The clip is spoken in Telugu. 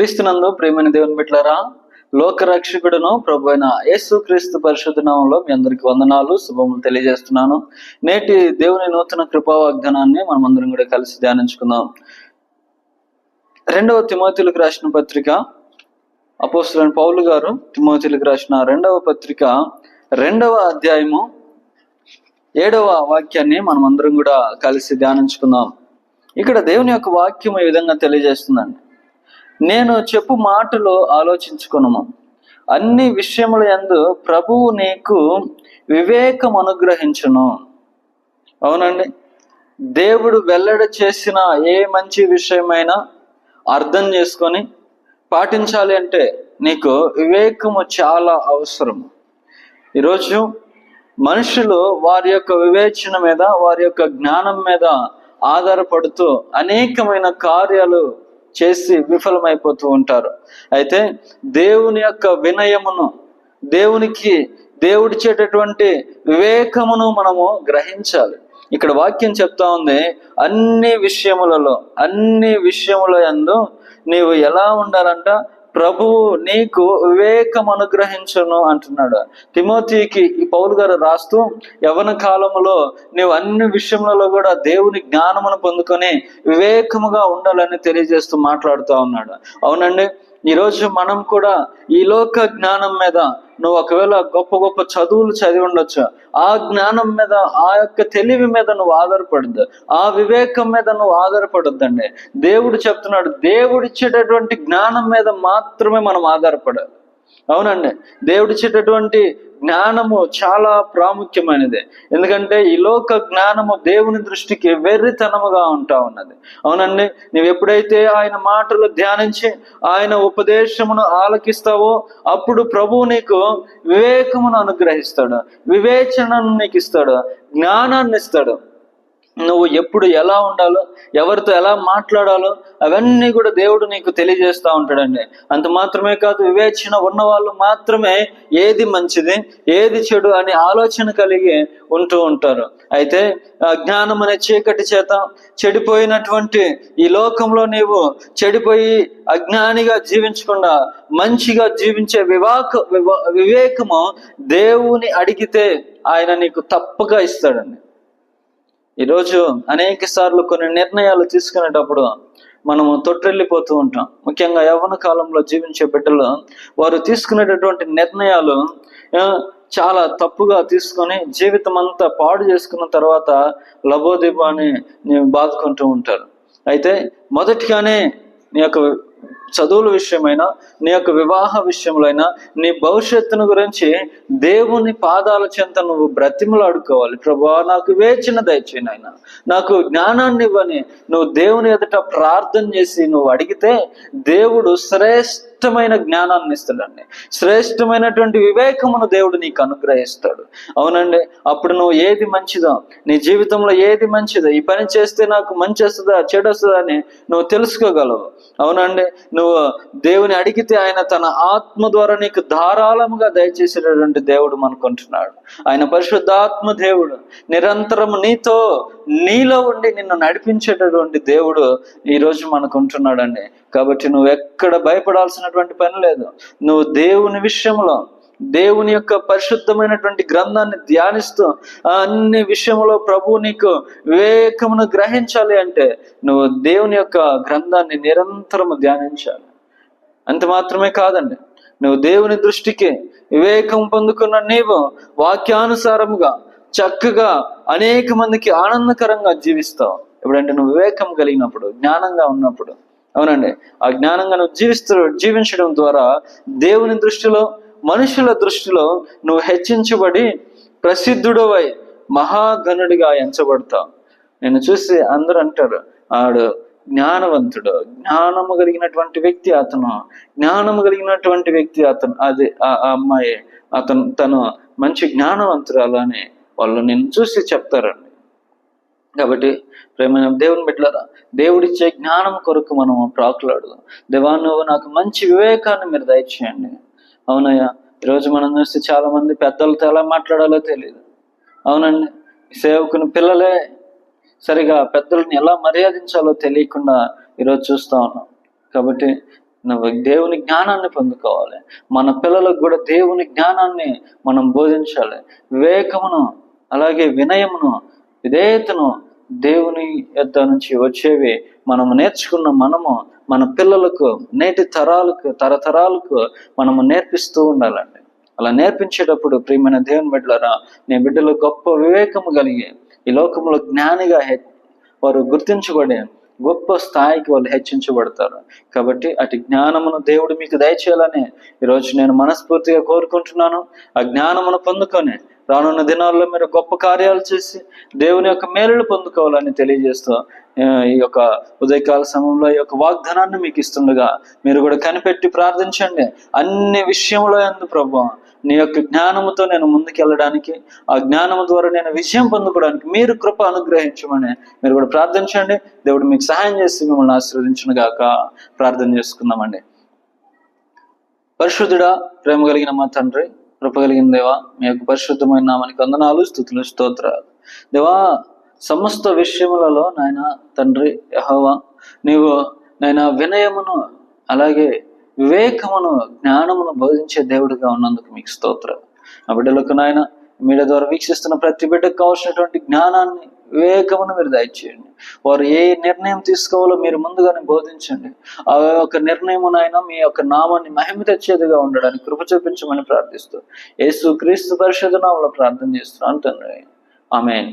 క్రీస్తునందు ప్రియమైన దేవుని బిడ్డలారా, లోక రక్షకుడును ప్రభు అయిన యేసు క్రీస్తు పరిశుద్ధ నామంలో మీ అందరికి వందనాలు, శుభములు తెలియజేస్తున్నాను. నేటి దేవుని నూతన కృపా వాగ్దానాన్ని మనం అందరం కూడా కలిసి ధ్యానించుకుందాం. 2వ తిమోతిలకు రాసిన పత్రిక, అపోస్తలుడైన పౌలు గారు తిమోతిలకు రాసిన 2వ పత్రిక 2వ అధ్యాయము 7వ వాక్యాన్ని మనం అందరం కూడా కలిసి ధ్యానించుకుందాం. ఇక్కడ దేవుని యొక్క వాక్యం ఈ విధంగా తెలియజేస్తుందండి. నేను చెప్పు మాటలు ఆలోచించుకున్నాము, అన్ని విషయముల యందు ప్రభువు నీకు వివేకం అనుగ్రహించును. అవునండి, దేవుడు వెల్లడి చేసిన ఏ మంచి విషయమైనా అర్థం చేసుకొని పాటించాలి అంటే నీకు వివేకము చాలా అవసరం. ఈరోజు మనుషులు వారి యొక్క వివేచన మీద, వారి యొక్క జ్ఞానం మీద ఆధారపడుతూ అనేకమైన కార్యాలు చేసి విఫలమైపోతూ ఉంటారు. అయితే దేవుని యొక్క వినయమును, దేవుడిచ్చేటటువంటి వివేకమును మనము గ్రహించాలి. ఇక్కడ వాక్యం చెప్తా ఉంది, అన్ని విషయముల యందు నీవు ఎలా ఉండాలంట, ప్రభువు నీకు వివేకం అనుగ్రహించును అంటున్నాడు. తిమోతికి ఈ పౌలు గారు రాస్తూ, యవ్వన కాలములో నీవు అన్ని విషయములలో కూడా దేవుని జ్ఞానమును పొందుకొని వివేకముగా ఉండాలని తెలియజేస్తూ మాట్లాడుతూ ఉన్నాడు. అవునండి, ఈరోజు మనం కూడా ఈ లోక జ్ఞానం మీద, నువ్వు ఒకవేళ గొప్ప గొప్ప చదువులు చదివి ఉండొచ్చు, ఆ జ్ఞానం మీద, ఆ యొక్క తెలివి మీద నువ్వు ఆధారపడద్దు, ఆ వివేకం మీద నువ్వు ఆధారపడొద్దండి. దేవుడు చెప్తున్నాడు, దేవుడిచ్చేటటువంటి జ్ఞానం మీద మాత్రమే మనం ఆధారపడాలి. అవునండి, దేవుడిచ్చేటటువంటి జ్ఞానము చాలా ప్రాముఖ్యమైనది. ఎందుకంటే ఈ లోక జ్ఞానము దేవుని దృష్టికి వెర్రితనముగా ఉంటా ఉన్నది. అవునండి, నువ్వు ఎప్పుడైతే ఆయన మాటలు ధ్యానించి ఆయన ఉపదేశమును ఆలకిస్తావో అప్పుడు ప్రభువు నీకు వివేకమును అనుగ్రహిస్తాడు, వివేచనను నీకు ఇస్తాడు, జ్ఞానాన్ని ఇస్తాడు. నువ్వు ఎప్పుడు ఎలా ఉండాలో, ఎవరితో ఎలా మాట్లాడాలో అవన్నీ కూడా దేవుడు నీకు తెలియజేస్తూ ఉంటాడండి. అంత మాత్రమే కాదు, వివేచన ఉన్న వాళ్ళు మాత్రమే ఏది మంచిది ఏది చెడు అనే ఆలోచన కలిగి ఉంటూ ఉంటారు. అయితే జ్ఞానం అనే చీకటి చేత చెడిపోయినటువంటి ఈ లోకంలో నీవు చెడిపోయి అజ్ఞానిగా జీవించకుండా మంచిగా జీవించే వివేకము దేవుని అడిగితే ఆయన నీకు తప్పగా ఇస్తాడండి. ఈరోజు అనేక సార్లు కొన్ని నిర్ణయాలు తీసుకునేటప్పుడు మనము తొట్టిల్లిపోతూ ఉంటాం. ముఖ్యంగా యవ్వన కాలంలో జీవించే బిడ్డలు వారు తీసుకునేటటువంటి నిర్ణయాలు చాలా తప్పుగా తీసుకొని జీవితం అంతా పాడు చేసుకున్న తర్వాత లబోదిబో అని బాదుకుంటూ ఉంటారు. అయితే మొదటిగానే నీ యొక్క చదువుల విషయమైనా, నీ యొక్క వివాహ విషయంలో, నీ భవిష్యత్తును గురించి దేవుని పాదాల చెంత నువ్వు బ్రతిమలు అడుకోవాలి. ప్రభువా, నాకు వివేచన దయచేయి నాయన, నాకు జ్ఞానాన్ని ఇవ్వని నువ్వు దేవుని ఎదుట ప్రార్థన చేసి నువ్వు అడిగితే దేవుడు శ్రేష్టమైన జ్ఞానాన్ని ఇస్తాడండి, శ్రేష్టమైనటువంటి వివేకమును దేవుడు నీకు అనుగ్రహిస్తాడు. అవునండి, అప్పుడు నువ్వు ఏది మంచిదో, నీ జీవితంలో ఏది మంచిదో, ఈ పని చేస్తే నాకు మంచి వస్తుందా చెడు వస్తుందా అని నువ్వు తెలుసుకోగలవు. అవునండి, నువ్వు దేవుని అడిగితే ఆయన తన ఆత్మ ద్వారా నీకు ధారాళముగా దయచేసేటటువంటి దేవుడు మనకుంటున్నాడు. ఆయన పరిశుద్ధాత్మ దేవుడు, నిరంతరం నీలో ఉండి నిన్ను నడిపించేటటువంటి దేవుడు ఈరోజు మనకుంటున్నాడండి. కాబట్టి నువ్వు ఎక్కడ భయపడాల్సినటువంటి పని లేదు. నువ్వు దేవుని విషయంలో, దేవుని యొక్క పరిశుద్ధమైనటువంటి గ్రంథాన్ని ధ్యానిస్తూ అన్ని విషయంలో ప్రభువు నీకు వివేకమును గ్రహించాలి అంటే నువ్వు దేవుని యొక్క గ్రంథాన్ని నిరంతరము ధ్యానించాలి. అంత మాత్రమే కాదండి, నువ్వు దేవుని దృష్టికి వివేకం పొందుకున్న నీవు వాక్యానుసారముగా చక్కగా అనేక మందికి ఆనందకరంగా జీవిస్తావు. ఎప్పుడంటే నువ్వు వివేకం కలిగినప్పుడు, జ్ఞానంగా ఉన్నప్పుడు. అవునండి, ఆ జ్ఞానంగా నువ్వు జీవించడం ద్వారా దేవుని దృష్టిలో, మనుషుల దృష్టిలో నువ్వు హెచ్చించబడి ప్రసిద్ధుడవై మహాగణుడిగా ఎంచబడతావు. నేను చూసి అందరూ అంటారు, ఆడు జ్ఞానవంతుడు, జ్ఞానము కలిగినటువంటి వ్యక్తి అతను, జ్ఞానము కలిగినటువంటి వ్యక్తి అతను, అది ఆ అమ్మాయి, తను మంచి జ్ఞానవంతురాలు అని వాళ్ళు నిన్ను చూసి చెప్తారండి. కాబట్టి ప్రేమ దేవుని బిడ్డలారా, దేవుడిచ్చే జ్ఞానం కొరకు మనము ప్రాకులాడుదాం. దేవా, నువ్వు నాకు మంచి వివేకాన్ని మీరు దయచేయండి. అవునయ్యా, ఈరోజు మనం చూస్తే చాలా మంది పెద్దలతో ఎలా మాట్లాడాలో తెలియదు. అవునండి, సేవకుని పిల్లలే సరిగా పెద్దల్ని ఎలా మర్యాదించాలో తెలియకుండా ఈరోజు చూస్తూ ఉన్నాం. కాబట్టి నువ్వు దేవుని జ్ఞానాన్ని పొందుకోవాలి. మన పిల్లలకు కూడా దేవుని జ్ఞానాన్ని మనం బోధించాలి. వివేకమును, అలాగే వినయమును, విధేయతను దేవుని యొద్ద నుంచి వచ్చేవి మనము నేర్చుకున్న మనము మన పిల్లలకు, నేటి తరతరాలకు మనము నేర్పిస్తూ ఉండాలండి. అలా నేర్పించేటప్పుడు ప్రియమైన దేవుని బిడ్డలారా, నీ బిడ్డలు గొప్ప వివేకము కలిగి ఈ లోకంలో జ్ఞానిగా వారు గుర్తించబడే గొప్ప స్థాయికి వాళ్ళు హెచ్చించబడతారు. కాబట్టి అటు జ్ఞానమును దేవుడు మీకు దయచేయాలని ఈరోజు నేను మనస్ఫూర్తిగా కోరుకుంటున్నాను. ఆ జ్ఞానమును పొందుకొని రానున్న దినాల్లో మీరు గొప్ప కార్యాలు చేసి దేవుని యొక్క మేలులు పొందుకోవాలని తెలియజేస్తూ ఈ యొక్క ఉదయకాల సమయంలో ఈ యొక్క వాగ్దానాన్ని మీకు ఇస్తుండగా మీరు కూడా కనిపెట్టి ప్రార్థించండి. అన్ని విషయంలో యందు ప్రభువా నీ యొక్క జ్ఞానముతో నేను ముందుకెళ్ళడానికి, ఆ జ్ఞానము ద్వారా నేను విజయం పొందుకోవడానికి మీరు కృప అనుగ్రహించమని మీరు కూడా ప్రార్థించండి. దేవుడు మీకు సహాయం చేసి మిమ్మల్ని ఆశీర్వదించును గాక. ప్రార్థన చేసుకుందామండి. పరిశుద్ధుడా, ప్రేమ కలిగిన మా తండ్రి, కృప కలిగిన దేవా, మీ యొక్క పరిశుద్ధమైన నామానికి వందనాలు, స్తుతులు, స్తోత్రాలు. దేవా, సమస్త విషయములలో నాయన తండ్రి యెహోవా, నీవు నాయన వినయమును, అలాగే వివేకమును, జ్ఞానమును బోధించే దేవుడిగా ఉన్నందుకు మీకు స్తోత్రాలు. ఆ బిడ్డలకు నాయన మీడియా ద్వారా వీక్షిస్తున్న ప్రతి బిడ్డకు కావాల్సినటువంటి జ్ఞానాన్ని, వివేకమును మీరు దయచేయండి. వారు ఏ నిర్ణయం తీసుకోవాలో మీరు ముందుగానే బోధించండి. ఆ యొక్క నిర్ణయమునైనా మీ యొక్క నామాన్ని మహిమ తెచ్చేదిగా ఉండడానికి కృప చూపించమని ప్రార్థిస్తూ యేసు క్రీస్తు పరిశుద్ధ నామములో ప్రార్థన చేస్తున్నాను తండ్రి. ఆమేన్.